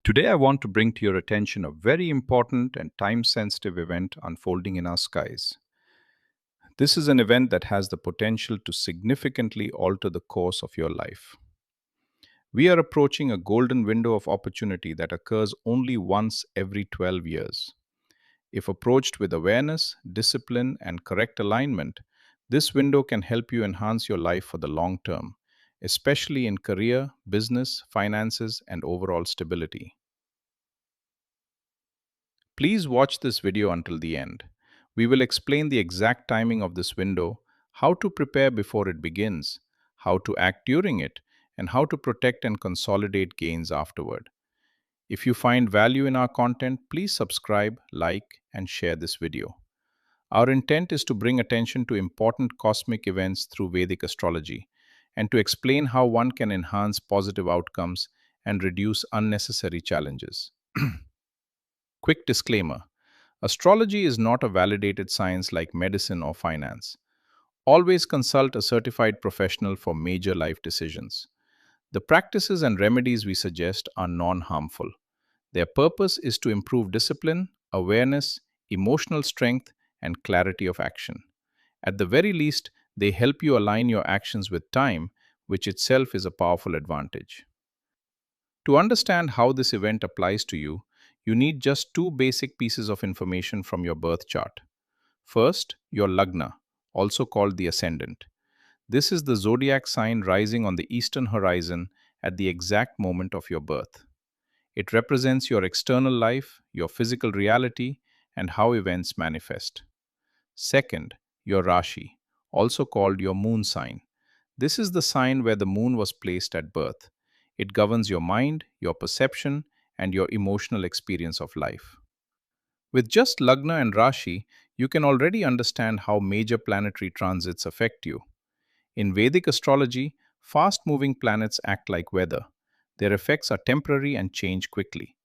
Today, I want to bring to your attention a very important and time sensitive event unfolding in our skies. This is an event that has the potential to significantly alter the course of your life. We are approaching a golden window of opportunity that occurs only once every 12 years. If approached with awareness, discipline, and correct alignment, this window can help you enhance your life for the long term, especially in career, business, finances, and overall stability. Please watch this video until the end. We will explain the exact timing of this window, how to prepare before it begins, how to act during it, and how to protect and consolidate gains afterward. If you find value in our content, please subscribe, like, and share this video. Our intent is to bring attention to important cosmic events through Vedic astrology and to explain how one can enhance positive outcomes and reduce unnecessary challenges. Quick disclaimer: astrology is not a validated science like medicine or finance. Always consult a certified professional for major life decisions. The practices and remedies we suggest are non harmful. Their purpose is to improve discipline, awareness, emotional strength, and clarity of action. At the very least, they help you align your actions with time, which itself is a powerful advantage. To understand how this event applies to you, you need just two basic pieces of information from your birth chart. First, your lagna, also called the ascendant. This is the zodiac sign rising on the eastern horizon at the exact moment of your birth. It represents your external life, your physical reality, and how events manifest. Second, your Rashi, also called your moon sign. This is the sign where the moon was placed at birth. It governs your mind, your perception, and your emotional experience of life. With just Lagna and Rashi, you can already understand how major planetary transits affect you. In Vedic astrology, fast moving planets act like weather. Their effects are temporary and change quickly.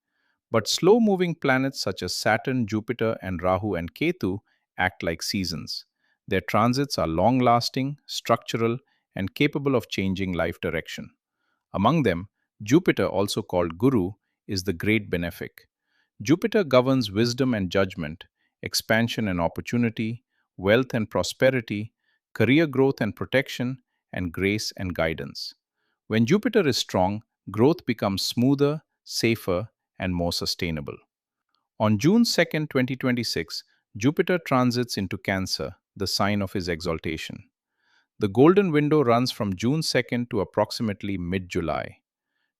But slow moving planets such as Saturn, Jupiter, and Rahu and Ketu act like seasons. Their transits are long lasting, structural, and capable of changing life direction. Among them, Jupiter, also called Guru, is the great benefic. Jupiter governs wisdom and judgment, expansion and opportunity, wealth and prosperity, career growth and protection, and grace and guidance. When Jupiter is strong, growth becomes smoother, safer, and more sustainable. On June 2nd, 2026, Jupiter transits into Cancer, the sign of his exaltation. The golden window runs from June 2nd to approximately mid July.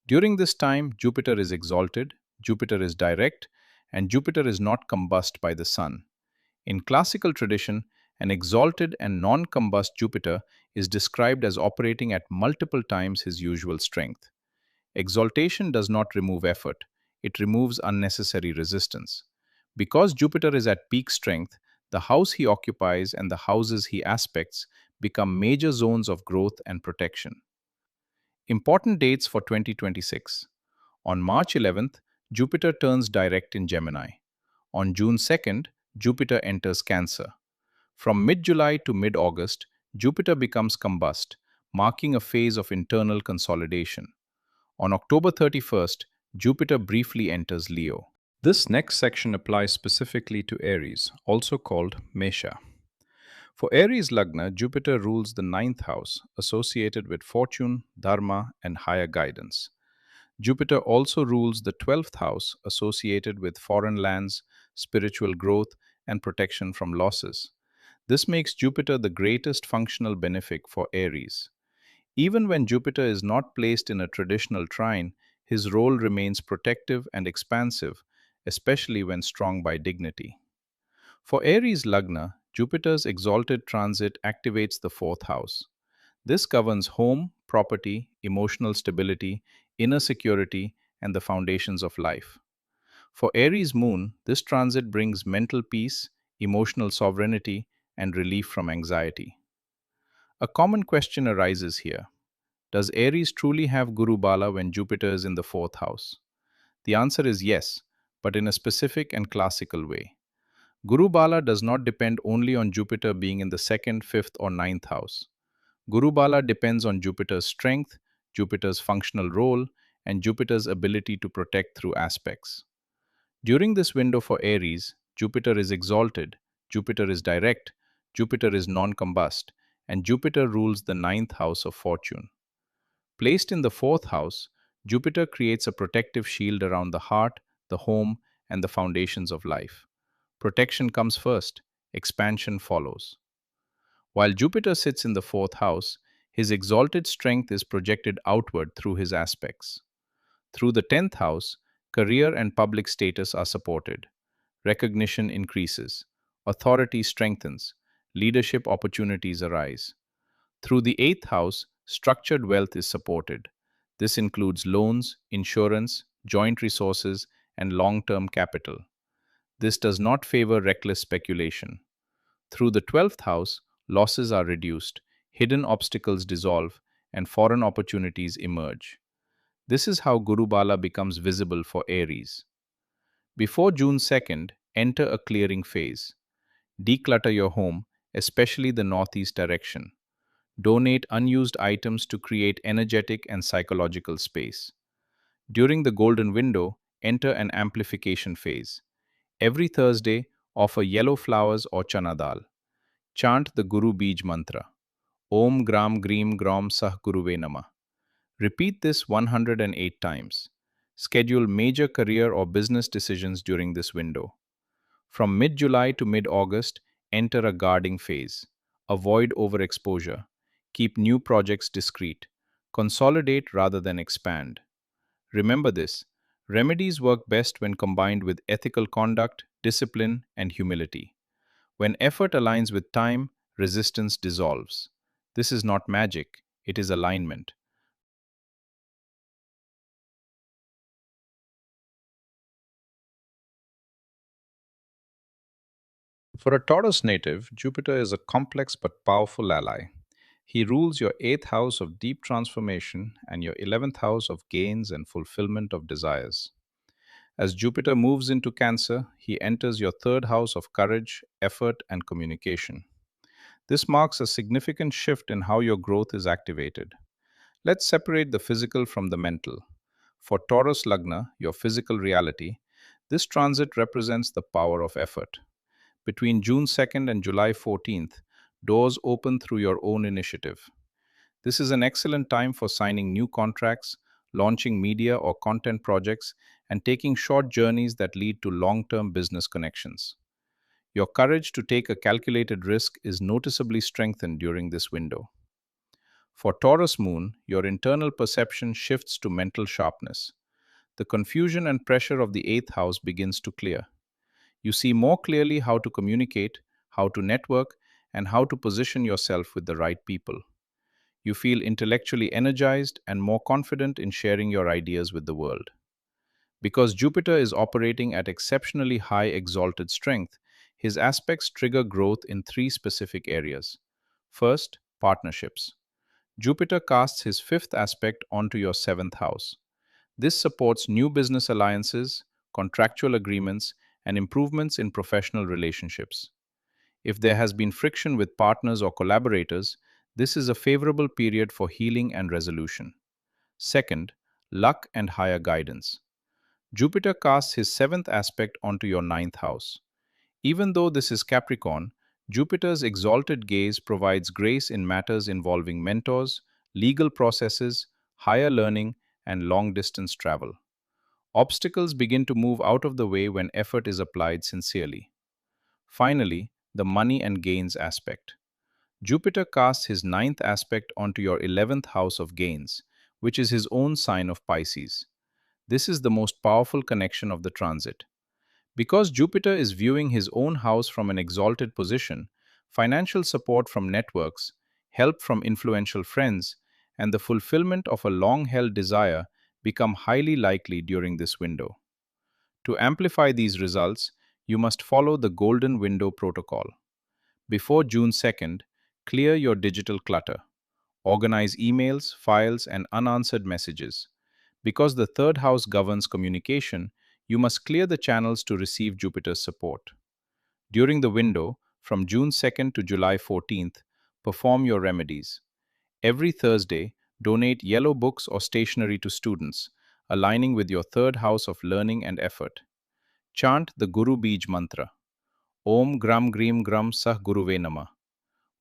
During this time, Jupiter is exalted, Jupiter is direct, and Jupiter is not combust by the Sun. In classical tradition, an exalted and non combust Jupiter is described as operating at multiple times his usual strength. Exaltation does not remove effort, it removes unnecessary resistance. Because Jupiter is at peak strength, the house he occupies and the houses he aspects become major zones of growth and protection. Important dates for 2026. On March 11th, Jupiter turns direct in Gemini. On June 2nd, Jupiter enters Cancer. From mid July to mid August, Jupiter becomes combust, marking a phase of internal consolidation. On October 31st, Jupiter briefly enters Leo. This next section applies specifically to Aries, also called Mesha. For Aries Lagna, Jupiter rules the ninth house, associated with fortune, dharma, and higher guidance. Jupiter also rules the 12th house, associated with foreign lands, spiritual growth, and protection from losses. This makes Jupiter the greatest functional benefic for Aries. Even when Jupiter is not placed in a traditional trine, his role remains protective and expansive, especially when strong by dignity. For Aries Lagna, Jupiter's exalted transit activates the fourth house. This governs home, property, emotional stability, inner security, and the foundations of life. For Aries Moon, this transit brings mental peace, emotional sovereignty, and relief from anxiety. A common question arises here: does Aries truly have Guru Bala when Jupiter is in the fourth house? The answer is yes, but in a specific and classical way. Guru Bala does not depend only on Jupiter being in the second, fifth, or ninth house. Guru Bala depends on Jupiter's strength, Jupiter's functional role, and Jupiter's ability to protect through aspects. During this window for Aries, Jupiter is exalted, Jupiter is direct, Jupiter is non combust, and Jupiter rules the ninth house of fortune. Placed in the fourth house, Jupiter creates a protective shield around the heart, the home, and the foundations of life. Protection comes first, expansion follows. While Jupiter sits in the fourth house, his exalted strength is projected outward through his aspects. Through the 10th house, career and public status are supported. Recognition increases. Authority strengthens. Leadership opportunities arise. Through the 8th house, structured wealth is supported. This includes loans, insurance, joint resources, and long term capital. This does not favor reckless speculation. Through the 12th house, losses are reduced, hidden obstacles dissolve, and foreign opportunities emerge. This is how Guru Bala becomes visible for Aries. Before June 2nd, enter a clearing phase. Declutter your home, especially the northeast direction. Donate unused items to create energetic and psychological space. During the golden window, enter an amplification phase. Every Thursday, offer yellow flowers or chana dal. Chant the Guru Bij mantra. Om Gram Greem Grom Sah Guruve Namah. Repeat this 108 times. Schedule major career or business decisions during this window. From mid July to mid August, enter a guarding phase. Avoid overexposure. Keep new projects discreet. Consolidate rather than expand. Remember this: remedies work best when combined with ethical conduct, discipline, and humility. When effort aligns with time, resistance dissolves. This is not magic, it is alignment. For a Taurus native, Jupiter is a complex but powerful ally. He rules your 8th house of deep transformation and your 11th house of gains and fulfillment of desires. As Jupiter moves into Cancer, he enters your 3rd house of courage, effort, and communication. This marks a significant shift in how your growth is activated. Let's separate the physical from the mental. For Taurus Lagna, your physical reality, this transit represents the power of effort. Between June 2nd and July 14th, doors open through your own initiative. This is an excellent time for signing new contracts, launching media or content projects, and taking short journeys that lead to long term business connections. Your courage to take a calculated risk is noticeably strengthened during this window. For Taurus Moon, your internal perception shifts to mental sharpness. The confusion and pressure of the 8th house begins to clear. You see more clearly how to communicate, how to network, and how to position yourself with the right people. You feel intellectually energized and more confident in sharing your ideas with the world. Because Jupiter is operating at exceptionally high exalted strength, his aspects trigger growth in three specific areas. First, partnerships. Jupiter casts his fifth aspect onto your seventh house. This supports new business alliances, contractual agreements, and improvements in professional relationships. If there has been friction with partners or collaborators, this is a favorable period for healing and resolution. Second, luck and higher guidance. Jupiter casts his seventh aspect onto your ninth house. Even though this is Capricorn, Jupiter's exalted gaze provides grace in matters involving mentors, legal processes, higher learning, and long distance travel. Obstacles begin to move out of the way when effort is applied sincerely. Finally, the money and gains aspect. Jupiter casts his ninth aspect onto your 11th house of gains, which is his own sign of Pisces. This is the most powerful connection of the transit. Because Jupiter is viewing his own house from an exalted position, financial support from networks, help from influential friends, and the fulfillment of a long held desire become highly likely during this window. To amplify these results, you must follow the Golden Window Protocol. Before June 2nd, clear your digital clutter. Organize emails, files, and unanswered messages. Because the third house governs communication, you must clear the channels to receive Jupiter's support. During the window, from June 2nd to July 14th, perform your remedies. Every Thursday, donate yellow books or stationery to students. aligning with your third house of learning and effort. Chant the Guru Bij mantra. Om Gram Grim Gram Sah Guruve Nama.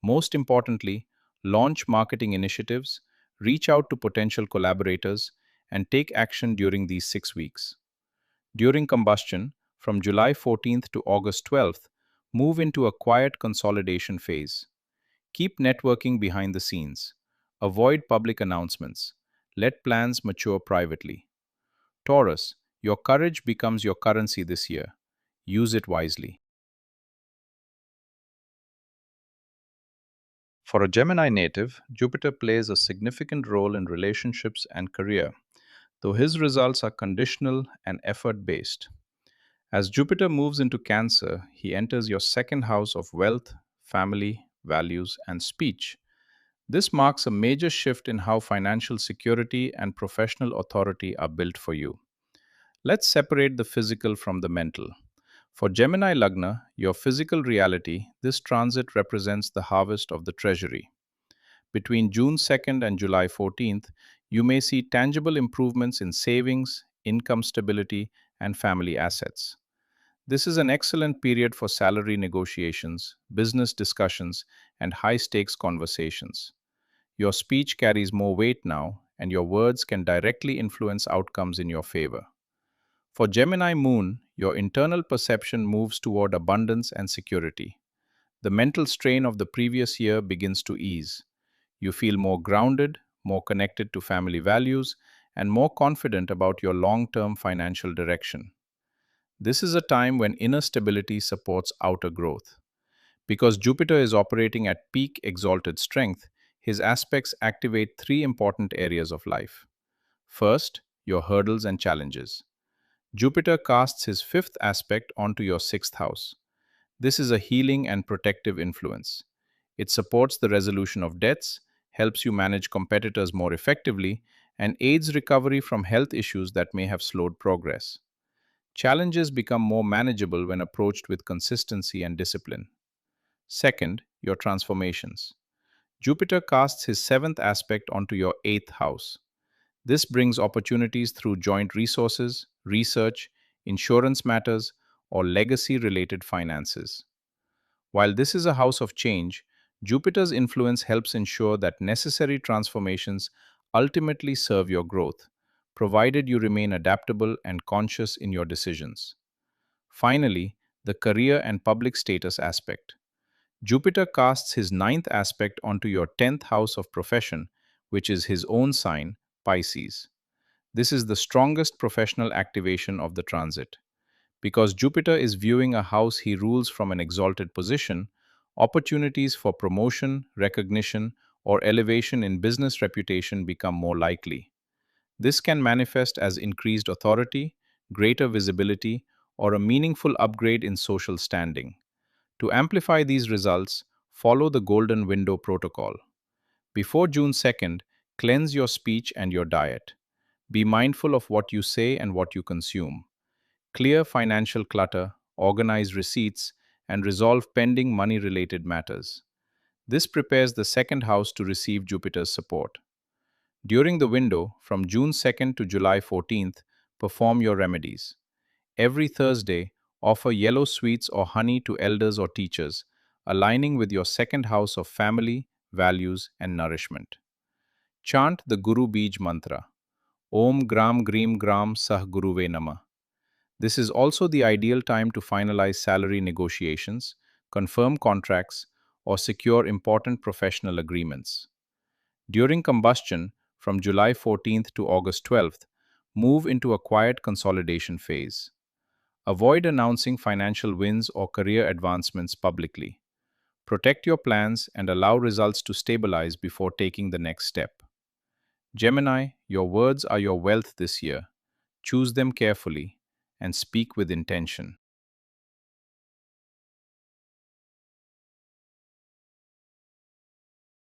Most importantly, launch marketing initiatives, reach out to potential collaborators, and take action during these 6 weeks. During combustion, from July 14th to August 12th, move into a quiet consolidation phase. Keep networking behind the scenes. Avoid public announcements. Let plans mature privately. Taurus, your courage becomes your currency this year. Use it wisely. For a Gemini native, Jupiter plays a significant role in relationships and career, though his results are conditional and effort based. As Jupiter moves into Cancer, he enters your second house of wealth, family, values, and speech. This marks a major shift in how financial security and professional authority are built for you. Let's separate the physical from the mental. For Gemini Lagna, your physical reality, this transit represents the harvest of the treasury. Between June 2nd and July 14th, you may see tangible improvements in savings, income stability, and family assets. This is an excellent period for salary negotiations, business discussions, and high stakes conversations. Your speech carries more weight now, and your words can directly influence outcomes in your favor. For Gemini Moon, your internal perception moves toward abundance and security. The mental strain of the previous year begins to ease. You feel more grounded, more connected to family values, and more confident about your long term financial direction. This is a time when inner stability supports outer growth. Because Jupiter is operating at peak exalted strength, his aspects activate three important areas of life. First, your hurdles and challenges. Jupiter casts his fifth aspect onto your sixth house. This is a healing and protective influence. It supports the resolution of debts, helps you manage competitors more effectively, and aids recovery from health issues that may have slowed progress. Challenges become more manageable when approached with consistency and discipline. Second, your transformations. Jupiter casts his seventh aspect onto your eighth house. This brings opportunities through joint resources, research, insurance matters, or legacy related finances. While this is a house of change, Jupiter's influence helps ensure that necessary transformations ultimately serve your growth, provided you remain adaptable and conscious in your decisions. Finally, the career and public status aspect. Jupiter casts his ninth aspect onto your 10th house of profession, which is his own sign, Pisces. This is the strongest professional activation of the transit. Because Jupiter is viewing a house he rules from an exalted position, opportunities for promotion, recognition, or elevation in business reputation become more likely. This can manifest as increased authority, greater visibility, or a meaningful upgrade in social standing. To amplify these results, follow the Golden Window Protocol. Before June 2nd, cleanse your speech and your diet. Be mindful of what you say and what you consume. Clear financial clutter, organize receipts, and resolve pending money related matters. This prepares the second house to receive Jupiter's support. During the window, from June 2nd to July 14th, perform your remedies. Every Thursday, offer yellow sweets or honey to elders or teachers, aligning with your second house of family, values, and nourishment. Chant the Guru Bij mantra. Om Gram Grim Gram Sah Guruve Nama. This is also the ideal time to finalize salary negotiations, confirm contracts, or secure important professional agreements. During combustion, from July 14th to August 12th, move into a quiet consolidation phase. Avoid announcing financial wins or career advancements publicly. Protect your plans and allow results to stabilize before taking the next step. Gemini, your words are your wealth this year. Choose them carefully and speak with intention.